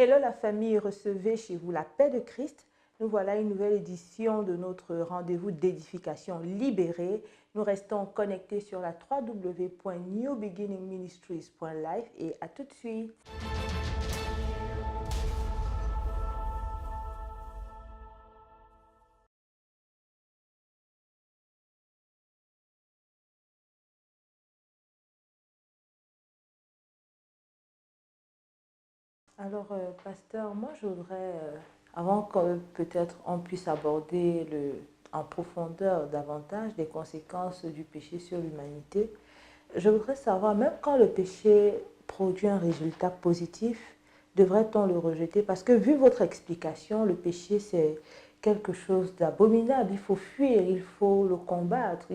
Hello la famille, recevez chez vous la paix de Christ. Nous voilà une nouvelle édition de notre rendez-vous d'édification libérée. Nous restons connectés sur la www.newbeginningministries.live et à tout de suite. Alors, pasteur, moi je voudrais, avant que peut-être on puisse aborder en profondeur davantage les conséquences du péché sur l'humanité, je voudrais savoir, même quand le péché produit un résultat positif, devrait-on le rejeter? Parce que vu votre explication, le péché c'est quelque chose d'abominable, il faut fuir, il faut le combattre,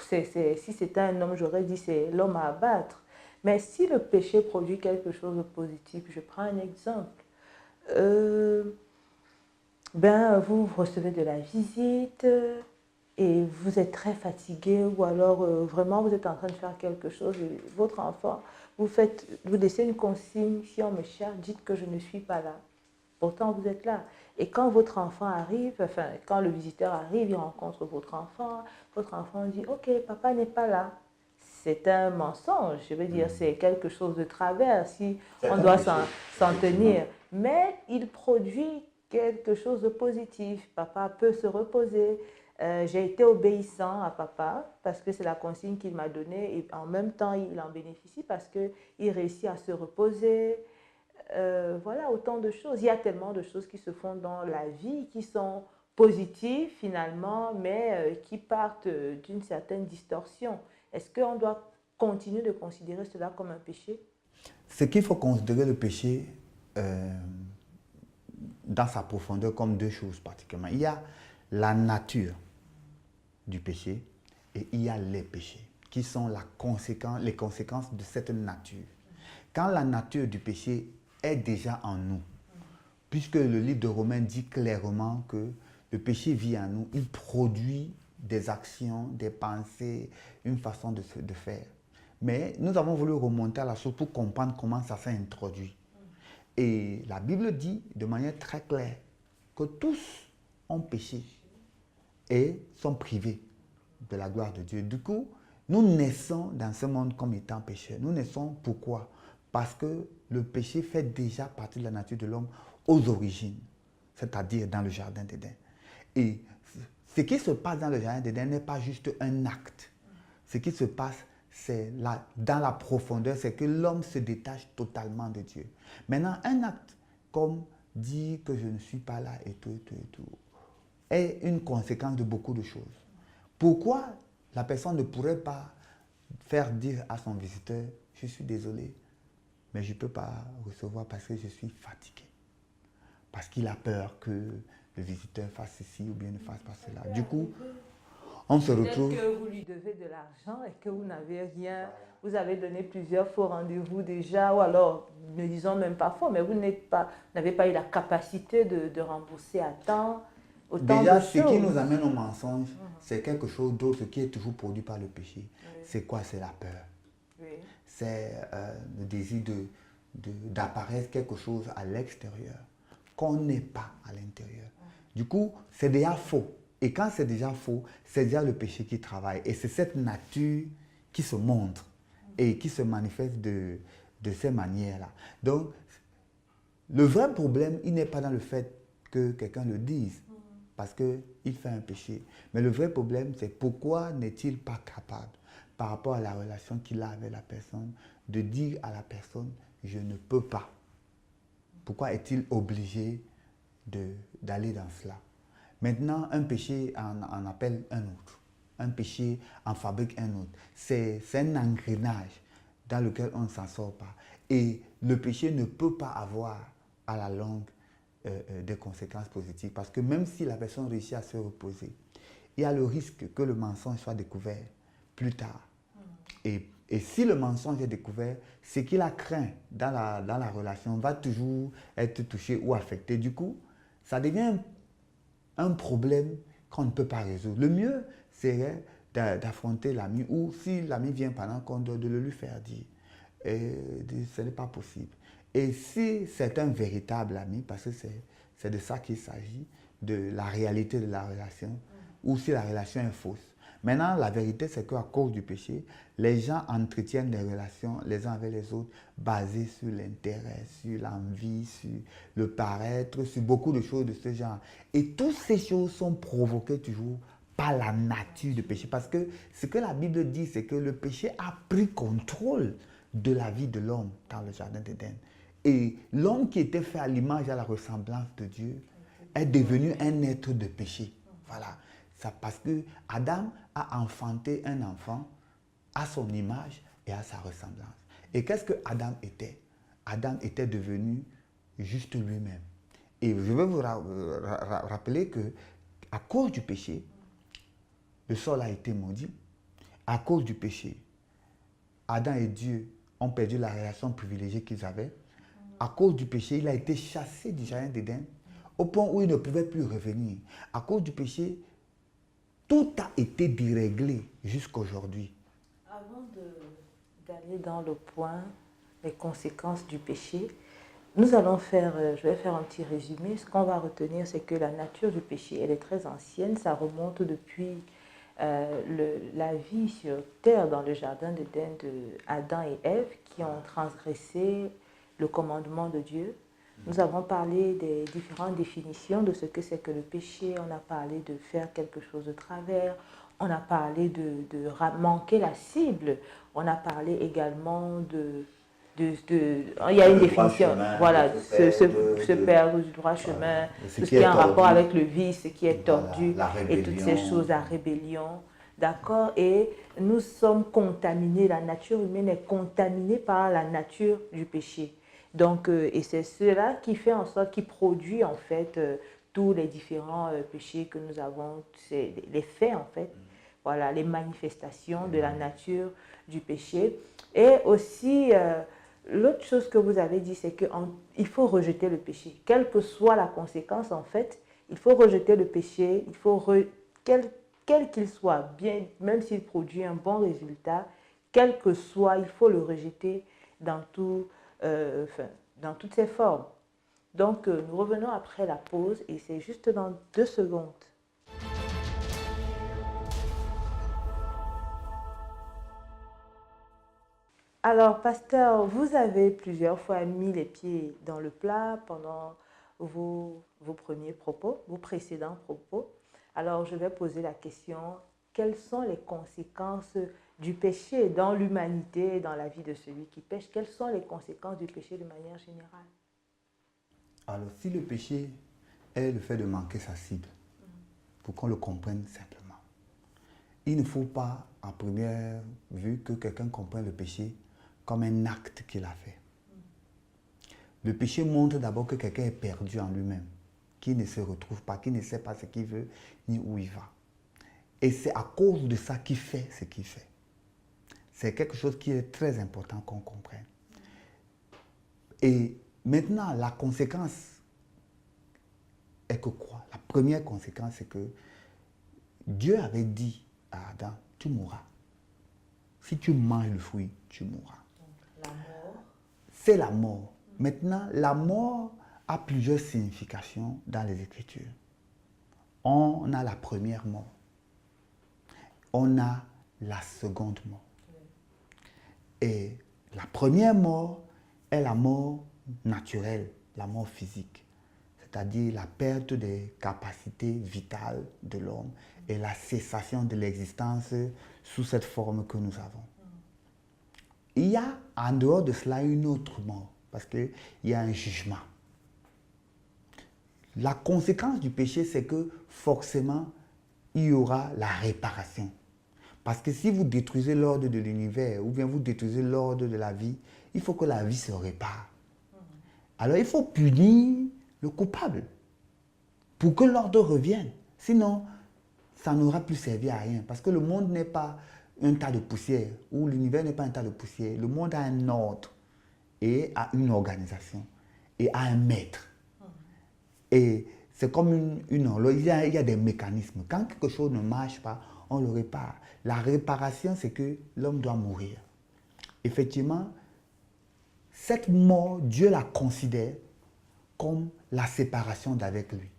si c'était un homme, j'aurais dit c'est l'homme à abattre. Mais si le péché produit quelque chose de positif, je prends un exemple. Euh, vous recevez de la visite et vous êtes très fatigué ou alors vraiment vous êtes en train de faire quelque chose et votre enfant, vous laissez une consigne, si on me cherche, dites que je ne suis pas là. Pourtant, vous êtes là. Et quand votre enfant arrive, enfin, quand le visiteur arrive, il rencontre votre enfant dit, ok, papa n'est pas là. C'est un mensonge, je veux dire, c'est quelque chose de travers si on doit s'en tenir. Mais il produit quelque chose de positif. Papa peut se reposer. J'ai été obéissant à papa parce que c'est la consigne qu'il m'a donnée et en même temps, il en bénéficie parce qu'il réussit à se reposer. Voilà, autant de choses. Il y a tellement de choses qui se font dans la vie qui sont positives finalement, mais qui partent d'une certaine distorsion. Est-ce qu'on doit continuer de considérer cela comme un péché? C'est qu'il faut considérer le péché dans sa profondeur comme deux choses particulièrement. Il y a la nature du péché et il y a les péchés, qui sont les conséquences de cette nature. Quand la nature du péché est déjà en nous, puisque le livre de Romains dit clairement que le péché vit en nous, il produit des actions, des pensées, une façon de faire. Mais nous avons voulu remonter à la chose pour comprendre comment ça s'est introduit. Et la Bible dit de manière très claire que tous ont péché et sont privés de la gloire de Dieu. Du coup, nous naissons dans ce monde comme étant pécheurs. Nous naissons pourquoi? Parce que le péché fait déjà partie de la nature de l'homme aux origines, c'est-à-dire dans le jardin d'Éden. Et ce qui se passe dans le jardin d'Éden n'est pas juste un acte. Ce qui se passe, c'est dans la profondeur, c'est que l'homme se détache totalement de Dieu. Maintenant, un acte comme dire que je ne suis pas là et tout, est une conséquence de beaucoup de choses. Pourquoi la personne ne pourrait pas faire dire à son visiteur, je suis désolé, mais je ne peux pas recevoir parce que je suis fatigué. Parce qu'il a peur que le visiteur fasse ceci ou bien ne fasse pas cela. Du coup, on se retrouve... Peut-être que vous lui devez de l'argent et que vous n'avez rien. Vous avez donné plusieurs faux rendez-vous déjà, ou alors, ne disons même pas faux, mais vous n'avez pas eu la capacité de rembourser à temps. Autant Déjà, de ce qui choses. nous amène au mensonge, c'est quelque chose d'autre qui est toujours produit par le péché. Oui. C'est quoi? C'est la peur. Oui. C'est le désir d'apparaître quelque chose à l'extérieur qu'on n'est pas à l'intérieur. Du coup, c'est déjà faux. Et quand c'est déjà faux, c'est déjà le péché qui travaille. Et c'est cette nature qui se montre et qui se manifeste de ces manières-là. Donc, le vrai problème, il n'est pas dans le fait que quelqu'un le dise, parce qu'il fait un péché. Mais le vrai problème, c'est pourquoi n'est-il pas capable, par rapport à la relation qu'il a avec la personne, de dire à la personne, je ne peux pas. Pourquoi est-il obligé d'aller dans cela? Maintenant, un péché en appelle un autre. Un péché en fabrique un autre. C'est un engrenage dans lequel on ne s'en sort pas. Et le péché ne peut pas avoir à la longue des conséquences positives. Parce que même si la personne réussit à se reposer, il y a le risque que le mensonge soit découvert plus tard. Et si le mensonge est découvert, ce qu'il a craint dans la relation va toujours être touché ou affecté. Du coup, ça devient un problème qu'on ne peut pas résoudre. Le mieux serait d'affronter l'ami ou si l'ami vient pendant qu'on doit de le lui faire dire. Et ce n'est pas possible. Et si c'est un véritable ami, parce que c'est de ça qu'il s'agit, de la réalité de la relation, ou si la relation est fausse. Maintenant, la vérité, c'est qu'à cause du péché, les gens entretiennent des relations les uns avec les autres basées sur l'intérêt, sur l'envie, sur le paraître, sur beaucoup de choses de ce genre. Et toutes ces choses sont provoquées toujours par la nature du péché. Parce que ce que la Bible dit, c'est que le péché a pris contrôle de la vie de l'homme dans le jardin d'Éden. Et l'homme qui était fait à l'image et à la ressemblance de Dieu est devenu un être de péché. Voilà. Ça parce que Adam a enfanté un enfant à son image et à sa ressemblance. Et qu'est-ce que Adam était? Adam était devenu juste lui-même. Et je veux vous rappeler que à cause du péché, le sol a été maudit. À cause du péché, Adam et Dieu ont perdu la relation privilégiée qu'ils avaient. À cause du péché, il a été chassé du jardin d'Éden au point où il ne pouvait plus revenir. À cause du péché, tout a été déréglé jusqu'à aujourd'hui. Avant d'aller dans le point, les conséquences du péché, nous allons faire, je vais faire un petit résumé. Ce qu'on va retenir, c'est que la nature du péché, elle est très ancienne. Ça remonte depuis la vie sur terre dans le jardin d'Éden de Adam et Ève qui ont transgressé le commandement de Dieu. Nous avons parlé des différentes définitions de ce que c'est que le péché. On a parlé de faire quelque chose de travers. On a parlé de manquer la cible. On a parlé également il y a une définition, chemin, voilà, se perdre du droit chemin, tout ce qui est en rapport avec le vice, ce qui est tordu, voilà, et toutes ces choses, la rébellion, d'accord? Et nous sommes contaminés, la nature humaine est contaminée par la nature du péché. Donc, et c'est cela qui fait en sorte, qui produit en fait tous les différents péchés que nous avons, c'est les faits en fait, voilà, les manifestations de la nature du péché. Et aussi, l'autre chose que vous avez dit, c'est qu'il faut rejeter le péché. Quelle que soit la conséquence, en fait, il faut rejeter le péché, il faut, quel qu'il soit, bien, même s'il produit un bon résultat, quel que soit, il faut le rejeter dans, dans toutes ses formes. Donc, nous revenons après la pause et c'est juste dans 2 secondes. Alors, pasteur, vous avez plusieurs fois mis les pieds dans le plat pendant vos premiers propos, vos précédents propos. Alors, je vais poser la question, quelles sont les conséquences du péché dans l'humanité, dans la vie de celui qui pêche? Quelles sont les conséquences du péché de manière générale? Alors, si le péché est le fait de manquer sa cible, pour qu'on le comprenne simplement, il ne faut pas, à première vue, que quelqu'un comprenne le péché comme un acte qu'il a fait. Le péché montre d'abord que quelqu'un est perdu en lui-même, qui ne se retrouve pas, qui ne sait pas ce qu'il veut, ni où il va. Et c'est à cause de ça qu'il fait ce qu'il fait. C'est quelque chose qui est très important qu'on comprenne. Et maintenant, la conséquence est que quoi? La première conséquence, c'est que Dieu avait dit à Adam, tu mourras. Si tu manges le fruit, tu mourras. La mort. C'est la mort. Maintenant, la mort a plusieurs significations dans les Écritures. On a la première mort. On a la seconde mort. Et la première mort est la mort naturelle, la mort physique. C'est-à-dire la perte des capacités vitales de l'homme et la cessation de l'existence sous cette forme que nous avons. Il y a en dehors de cela une autre mort, parce qu'il y a un jugement. La conséquence du péché, c'est que forcément, il y aura la réparation. Parce que si vous détruisez l'ordre de l'univers, ou bien vous détruisez l'ordre de la vie, il faut que la vie se répare. Alors il faut punir le coupable pour que l'ordre revienne. Sinon, ça n'aura plus servi à rien. Parce que le monde n'est pas un tas de poussière, ou l'univers n'est pas un tas de poussière. Le monde a un ordre, et a une organisation, et a un maître. Et c'est comme une horloge, il y a des mécanismes. Quand quelque chose ne marche pas, on le répare. La réparation, c'est que l'homme doit mourir. Effectivement, cette mort, Dieu la considère comme la séparation d'avec lui.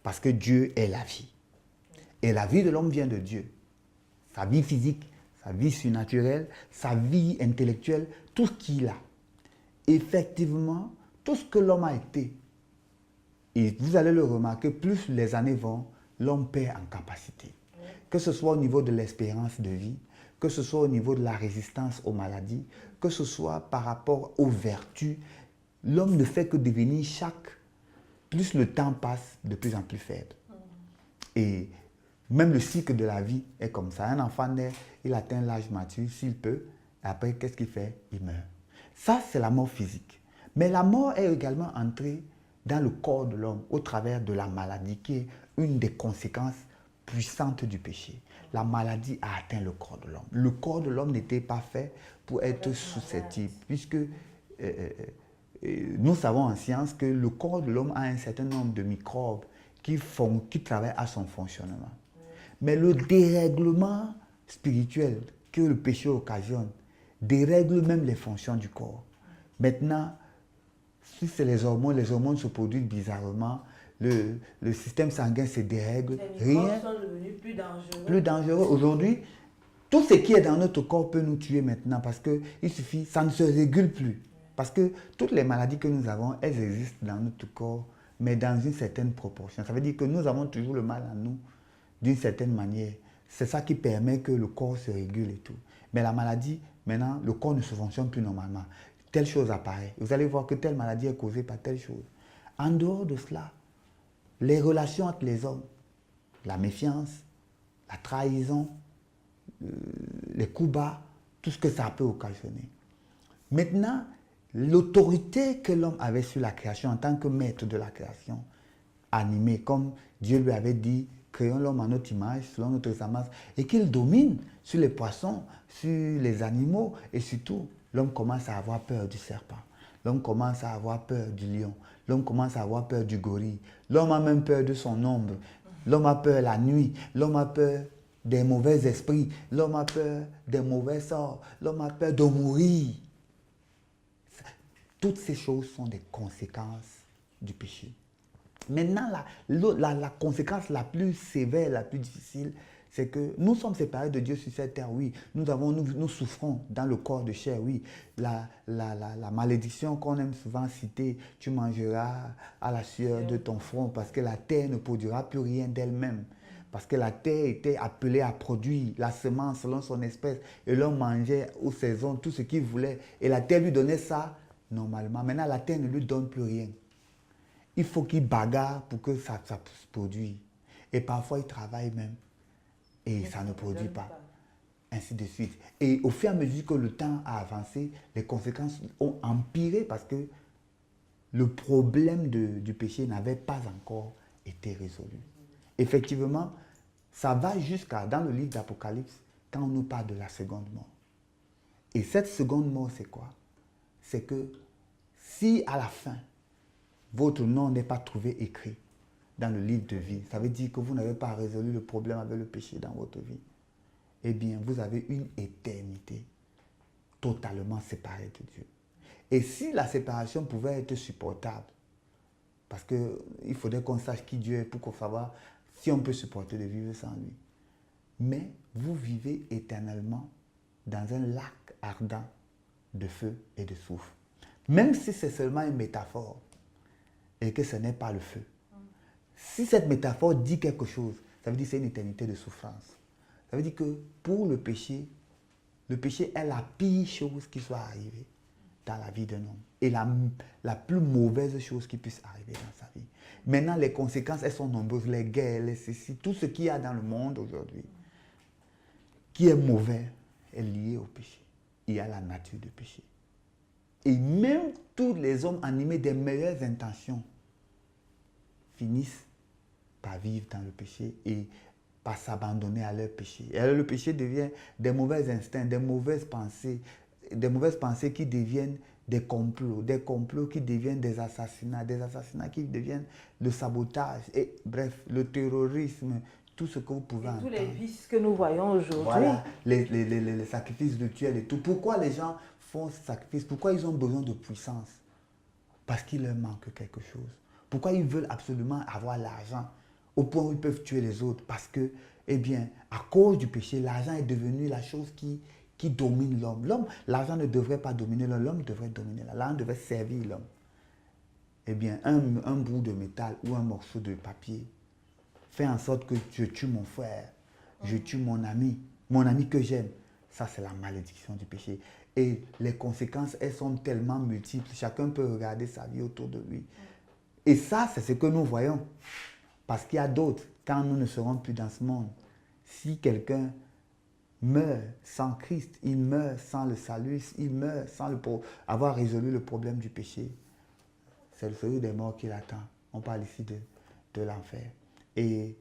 Parce que Dieu est la vie. Et la vie de l'homme vient de Dieu. Sa vie physique, sa vie surnaturelle, sa vie intellectuelle, tout ce qu'il a. Effectivement, tout ce que l'homme a été, et vous allez le remarquer, plus les années vont, l'homme perd en capacité. Que ce soit au niveau de l'espérance de vie, que ce soit au niveau de la résistance aux maladies, que ce soit par rapport aux vertus, l'homme ne fait que devenir plus le temps passe, de plus en plus faible. Et même le cycle de la vie est comme ça. Un enfant naît, il atteint l'âge mature, s'il peut, et après, qu'est-ce qu'il fait? Il meurt. Ça, c'est la mort physique. Mais la mort est également entrée dans le corps de l'homme au travers de la maladie, qui est une des conséquences puissantes du péché. La maladie a atteint le corps de l'homme. Le corps de l'homme n'était pas fait pour être susceptible, puisque nous savons en science que le corps de l'homme a un certain nombre de microbes qui travaillent à son fonctionnement. Mais le dérèglement spirituel que le péché occasionne dérègle même les fonctions du corps. Maintenant, si c'est les hormones se produisent bizarrement, le système sanguin se dérègle. Les microbes sont devenus plus dangereux. Plus dangereux. Aujourd'hui, tout ce qui est dans notre corps peut nous tuer maintenant parce que il suffit, ça ne se régule plus. Parce que toutes les maladies que nous avons, elles existent dans notre corps, mais dans une certaine proportion. Ça veut dire que nous avons toujours le mal en nous, d'une certaine manière. C'est ça qui permet que le corps se régule et tout. Mais la maladie, maintenant, le corps ne se fonctionne plus normalement. Telle chose apparaît. Vous allez voir que telle maladie est causée par telle chose. En dehors de cela, les relations entre les hommes, la méfiance, la trahison, les coups bas, tout ce que ça peut occasionner. Maintenant, l'autorité que l'homme avait sur la création en tant que maître de la création, animé, comme Dieu lui avait dit, créons l'homme en notre image, selon notre semblance, et qu'il domine sur les poissons, sur les animaux, et surtout, l'homme commence à avoir peur du serpent. L'homme commence à avoir peur du lion. L'homme commence à avoir peur du gorille. L'homme a même peur de son ombre. L'homme a peur la nuit. L'homme a peur des mauvais esprits. L'homme a peur des mauvais sorts. L'homme a peur de mourir. Toutes ces choses sont des conséquences du péché. Maintenant, la conséquence la plus sévère, la plus difficile, c'est que nous sommes séparés de Dieu sur cette terre, oui. Nous souffrons dans le corps de chair, oui. La malédiction qu'on aime souvent citer, tu mangeras à la sueur de ton front parce que la terre ne produira plus rien d'elle-même. Parce que la terre était appelée à produire la semence selon son espèce. Et l'homme mangeait aux saisons tout ce qu'il voulait. Et la terre lui donnait ça normalement. Maintenant, la terre ne lui donne plus rien. Il faut qu'il bagarre pour que ça puisse produire. Et parfois, il travaille même. Et ça ne produit pas. Ainsi de suite. Et au fur et à mesure que le temps a avancé, les conséquences ont empiré parce que le problème du péché n'avait pas encore été résolu. Effectivement, ça va jusqu'à, dans le livre d'Apocalypse, quand on nous parle de la seconde mort. Et cette seconde mort, c'est quoi? C'est que si à la fin, votre nom n'est pas trouvé écrit dans le livre de vie, ça veut dire que vous n'avez pas résolu le problème avec le péché dans votre vie. Eh bien, vous avez une éternité totalement séparée de Dieu. Et si la séparation pouvait être supportable, parce qu'il faudrait qu'on sache qui Dieu est pour qu'on sache si on peut supporter de vivre sans lui. Mais vous vivez éternellement dans un lac ardent de feu et de soufre. Même si c'est seulement une métaphore et que ce n'est pas le feu. Si cette métaphore dit quelque chose, ça veut dire que c'est une éternité de souffrance. Ça veut dire que pour le péché est la pire chose qui soit arrivée dans la vie d'un homme. Et la plus mauvaise chose qui puisse arriver dans sa vie. Maintenant, les conséquences, elles sont nombreuses. Les guerres, tout ce qu'il y a dans le monde aujourd'hui, qui est mauvais, est lié au péché. Il y a la nature du péché. Et même tous les hommes animés des meilleures intentions finissent par vivre dans le péché et par s'abandonner à leur péché. Et alors le péché devient des mauvais instincts, des mauvaises pensées qui deviennent des complots qui deviennent des assassinats qui deviennent le sabotage, et bref, le terrorisme, tout ce que vous pouvez entendre. Tous les vices que nous voyons aujourd'hui. Voilà, les sacrifices rituels et tout. Pourquoi les gens font ce sacrifice, pourquoi ils ont besoin de puissance? Parce qu'il leur manque quelque chose. Pourquoi ils veulent absolument avoir l'argent au point où ils peuvent tuer les autres? Parce que, eh bien, à cause du péché, l'argent est devenu la chose qui domine l'homme. L'argent ne devrait pas dominer l'homme, l'homme devrait dominer. L'argent devrait servir l'homme. Eh bien, un bout de métal ou un morceau de papier fait en sorte que je tue mon frère, je tue mon ami que j'aime. Ça, c'est la malédiction du péché. Et les conséquences, elles sont tellement multiples. Chacun peut regarder sa vie autour de lui. Et ça, c'est ce que nous voyons. Parce qu'il y a d'autres, quand nous ne serons plus dans ce monde. Si quelqu'un meurt sans Christ, il meurt sans le salut, il meurt sans avoir résolu le problème du péché. C'est le feu des morts qui l'attend. On parle ici de l'enfer. Et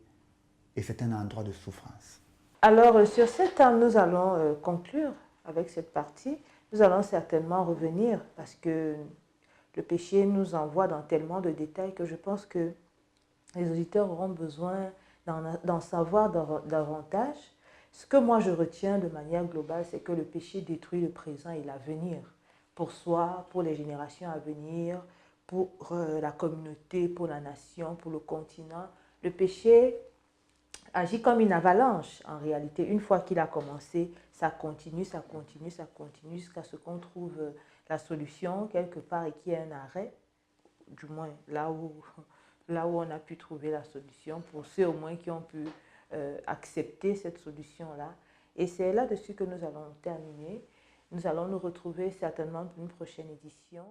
c'est un endroit de souffrance. Alors, sur cette table, nous allons conclure avec cette partie. Nous allons certainement revenir parce que le péché nous envoie dans tellement de détails que je pense que les auditeurs auront besoin d'en savoir davantage. Ce que moi je retiens de manière globale, c'est que le péché détruit le présent et l'avenir pour soi, pour les générations à venir, pour la communauté, pour la nation, pour le continent. Le péché agit comme une avalanche en réalité. Une fois qu'il a commencé, ça continue, ça continue, ça continue jusqu'à ce qu'on trouve la solution quelque part et qu'il y ait un arrêt, du moins là où on a pu trouver la solution, pour ceux au moins qui ont pu accepter cette solution-là. Et c'est là-dessus que nous allons terminer. Nous allons nous retrouver certainement pour une prochaine édition.